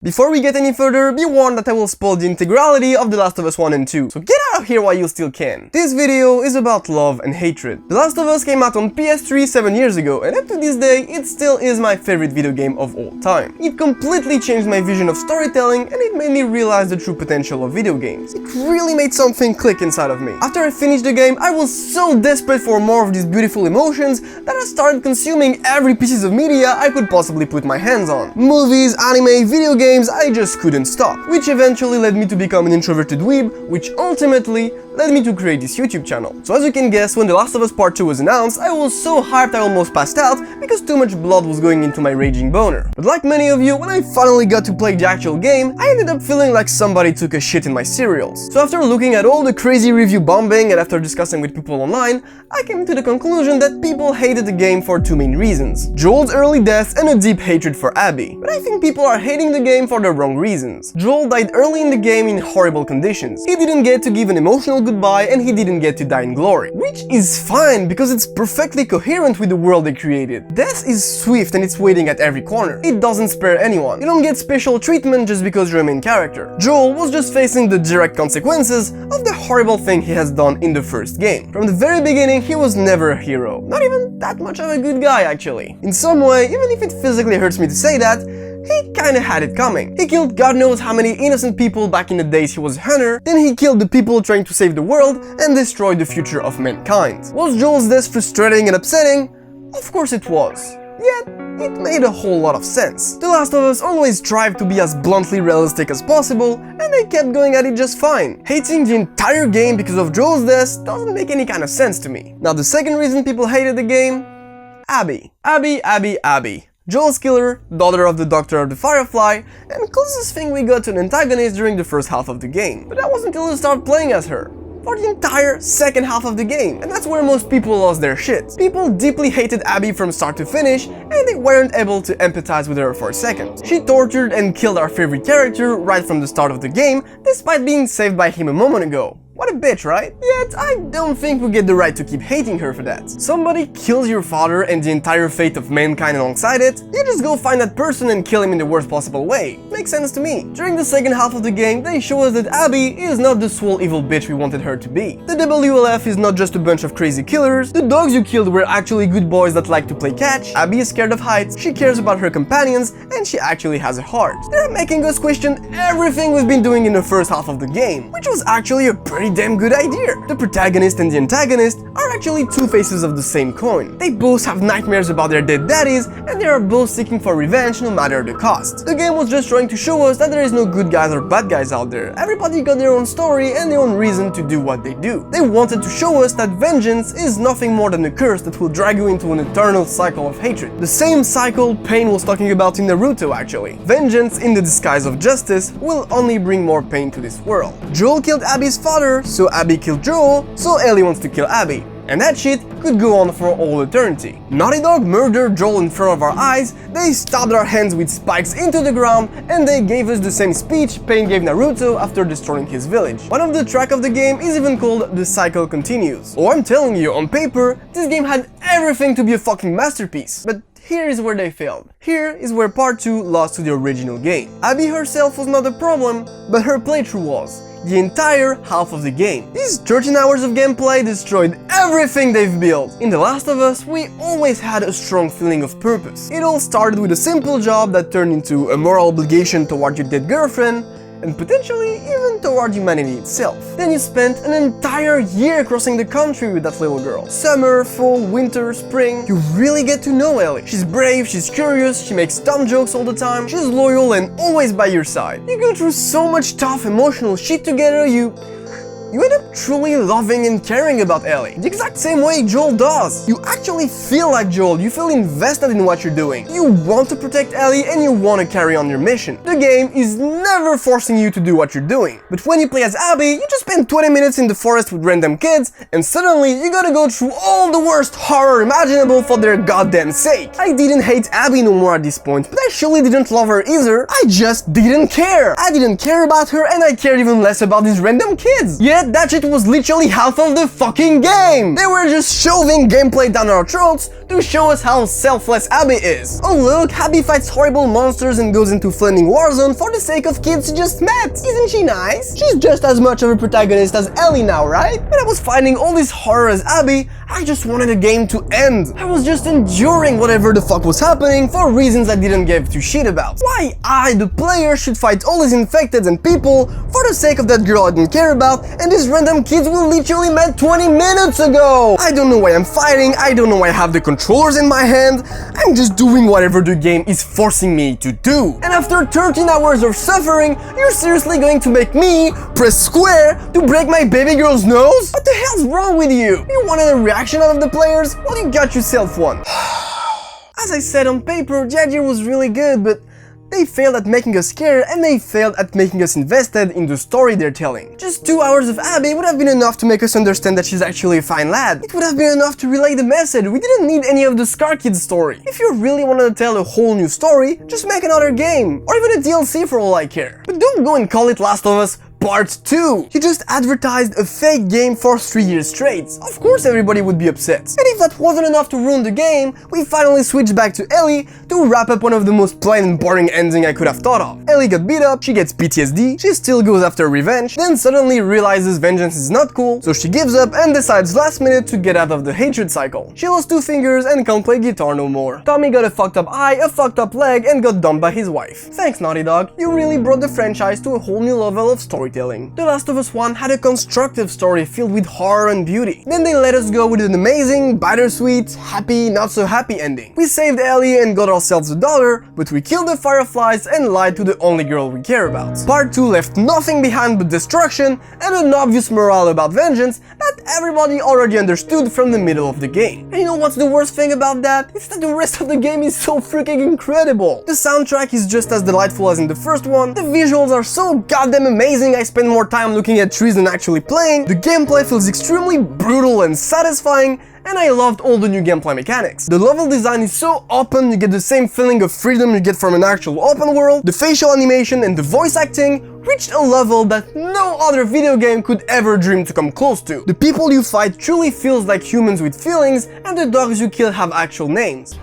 Before we get any further, be warned that I will spoil the integrality of The Last of Us 1 and 2, so get out of here while you still can. This video is about love and hatred. The Last of Us came out on PS3 7 years ago, and up to this day, it still is my favorite video game of all time. It completely changed my vision of storytelling, and it made me realize the true potential of video games. It really made something click inside of me. After I finished the game, I was so desperate for more of these beautiful emotions that I started consuming every piece of media I could possibly put my hands on. Movies, anime, video games, I just couldn't stop, which eventually led me to become an introverted dweeb, which ultimately led me to create this YouTube channel. So as you can guess, when The Last of Us Part 2 was announced, I was so hyped I almost passed out because too much blood was going into my raging boner. But like many of you, when I finally got to play the actual game, I ended up feeling like somebody took a shit in my cereals. So after looking at all the crazy review bombing and after discussing with people online, I came to the conclusion that people hated the game for two main reasons: Joel's early death and a deep hatred for Abby. But I think people are hating the game for the wrong reasons. Joel died early in the game in horrible conditions. He didn't get to give an emotional goodbye and he didn't get to die in glory. Which is fine because it's perfectly coherent with the world they created. Death is swift and it's waiting at every corner. It doesn't spare anyone. You don't get special treatment just because you're a main character. Joel was just facing the direct consequences of the horrible thing he has done in the first game. From the very beginning, he was never a hero. Not even that much of a good guy, actually. In some way, even if it physically hurts me to say that, he kinda had it coming. He killed God knows how many innocent people back in the days he was a hunter, then he killed the people trying to save the world and destroyed the future of mankind. Was Joel's death frustrating and upsetting? Of course it was. Yet, it made a whole lot of sense. The Last of Us always strived to be as bluntly realistic as possible, and they kept going at it just fine. Hating the entire game because of Joel's death doesn't make any kind of sense to me. Now the second reason people hated the game? Abby. Abby. Joel's killer, daughter of the Doctor of the Firefly, and closest thing we got to an antagonist during the first half of the game. But that wasn't until I started playing as her. For the entire second half of the game, and that's where most people lost their shit. People deeply hated Abby from start to finish, and they weren't able to empathize with her for a second. She tortured and killed our favorite character right from the start of the game, despite being saved by him a moment ago. What a bitch, right? Yet, I don't think we get the right to keep hating her for that. Somebody kills your father and the entire fate of mankind alongside it, you just go find that person and kill him in the worst possible way. Makes sense to me. During the second half of the game, they show us that Abby is not the swole evil bitch we wanted her to be. The WLF is not just a bunch of crazy killers, the dogs you killed were actually good boys that like to play catch, Abby is scared of heights, she cares about her companions, and she actually has a heart. They're making us question everything we've been doing in the first half of the game, which was actually a pretty damn good idea. The protagonist and the antagonist are actually two faces of the same coin. They both have nightmares about their dead daddies, and they are both seeking for revenge no matter the cost. The game was just trying to show us that there is no good guys or bad guys out there. Everybody got their own story and their own reason to do what they do. They wanted to show us that vengeance is nothing more than a curse that will drag you into an eternal cycle of hatred. The same cycle Pain was talking about in Naruto, actually. Vengeance in the disguise of justice will only bring more pain to this world. Joel killed Abby's father, so Abby killed Joel, so Ellie wants to kill Abby. And that shit could go on for all eternity. Naughty Dog murdered Joel in front of our eyes, they stabbed our hands with spikes into the ground, and they gave us the same speech Pain gave Naruto after destroying his village. One of the tracks of the game is even called The Cycle Continues. Oh, I'm telling you, on paper, this game had everything to be a fucking masterpiece. But here is where they failed. Here is where part 2 lost to the original game. Abby herself was not the problem, but her playthrough was. The entire half of the game. These 13 hours of gameplay destroyed everything they've built. In The Last of Us, we always had a strong feeling of purpose. It all started with a simple job that turned into a moral obligation toward your dead girlfriend, and potentially even toward humanity itself. Then you spent an entire year crossing the country with that little girl. Summer, fall, winter, spring. You really get to know Ellie. She's brave, she's curious, she makes dumb jokes all the time, she's loyal and always by your side. You go through so much tough emotional shit together, you end up truly loving and caring about Ellie. The exact same way Joel does. You actually feel like Joel, you feel invested in what you're doing. You want to protect Ellie and you want to carry on your mission. The game is never forcing you to do what you're doing. But when you play as Abby, you just spend 20 minutes in the forest with random kids, and suddenly you gotta go through all the worst horror imaginable for their goddamn sake. I didn't hate Abby no more at this point, but I surely didn't love her either. I just didn't care. I didn't care about her and I cared even less about these random kids. Yeah, forget that shit was literally half of the fucking game! They were just shoving gameplay down our throats to show us how selfless Abby is. Oh look, Abby fights horrible monsters and goes into flaming warzone for the sake of kids she just met. Isn't she nice? She's just as much of a protagonist as Ellie now, right? When I was fighting all this horror as Abby, I just wanted the game to end. I was just enduring whatever the fuck was happening for reasons I didn't give two shit about. Why I, the player, should fight all these infected and people for the sake of that girl I didn't care about, and these random kids we literally met 20 minutes ago. I don't know why I'm fighting, I don't know why I have the controllers in my hand. I'm just doing whatever the game is forcing me to do. And after 13 hours of suffering, you're seriously going to make me press square to break my baby girl's nose? What the hell's wrong with you? You wanted a reaction out of the players? Well, you got yourself one. As I said, on paper, the idea was really good, but they failed at making us care, and they failed at making us invested in the story they're telling. Just 2 hours of Abby would have been enough to make us understand that she's actually a fine lad. It would have been enough to relay the message. We didn't need any of the Scar Kid's story. If you really wanted to tell a whole new story, just make another game, or even a DLC for all I care. But don't go and call it Last of Us Part 2! You just advertised a fake game for 3 years straight. Of course everybody would be upset. And if that wasn't enough to ruin the game, we finally switched back to Ellie to wrap up one of the most plain and boring ending I could have thought of. Ellie got beat up, she gets PTSD, she still goes after revenge, then suddenly realizes vengeance is not cool, so she gives up and decides last minute to get out of the hatred cycle. She lost 2 fingers and can't play guitar no more. Tommy got a fucked up eye, a fucked up leg, and got dumped by his wife. Thanks, Naughty Dog, you really brought the franchise to a whole new level of storytelling. The Last of Us 1 had a constructive story filled with horror and beauty. Then they let us go with an amazing, bittersweet, happy, not so happy ending. We saved Ellie and got ourselves a daughter, but we killed the Fireflies and lied to the only girl we care about. Part 2 left nothing behind but destruction and an obvious morale about vengeance that everybody already understood from the middle of the game. And you know what's the worst thing about that? It's that the rest of the game is so freaking incredible. The soundtrack is just as delightful as in the first one, the visuals are so goddamn amazing I spend more time looking at trees than actually playing, the gameplay feels extremely brutal and satisfying, and I loved all the new gameplay mechanics. The level design is so open, you get the same feeling of freedom you get from an actual open world, the facial animation and the voice acting reached a level that no other video game could ever dream to come close to. The people you fight truly feels like humans with feelings, and the dogs you kill have actual names.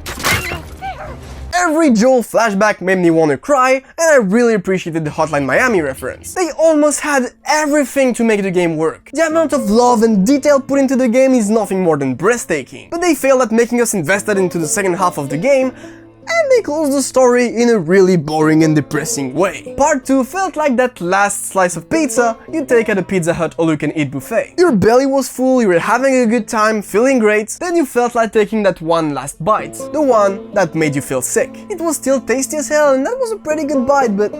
Every Joel flashback made me wanna cry, and I really appreciated the Hotline Miami reference. They almost had everything to make the game work. The amount of love and detail put into the game is nothing more than breathtaking. But they failed at making us invested into the second half of the game, and they closed the story in a really boring and depressing way. Part 2 felt like that last slice of pizza you take at a Pizza Hut all-you-can-eat buffet. Your belly was full, you were having a good time, feeling great, then you felt like taking that one last bite. The one that made you feel sick. It was still tasty as hell, and that was a pretty good bite, but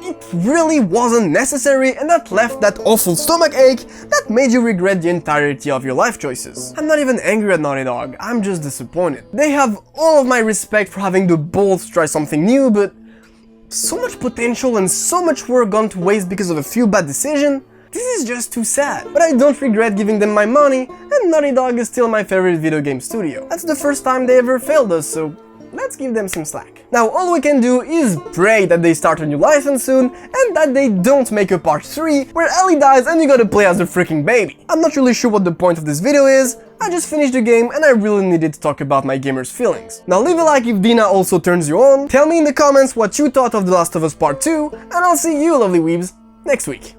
it really wasn't necessary, and that left that awful stomach ache that made you regret the entirety of your life choices. I'm not even angry at Naughty Dog, I'm just disappointed. They have all of my respect for having the balls to try something new, but so much potential and so much work gone to waste because of a few bad decisions. This is just too sad. But I don't regret giving them my money, and Naughty Dog is still my favorite video game studio. That's the first time they ever failed us, so let's give them some slack. Now all we can do is pray that they start a new license soon, and that they don't make a part 3 where Ellie dies and you gotta play as a freaking baby. I'm not really sure what the point of this video is, I just finished the game and I really needed to talk about my gamer's feelings. Now leave a like if Dina also turns you on, tell me in the comments what you thought of The Last of Us Part 2, and I'll see you lovely weebs next week.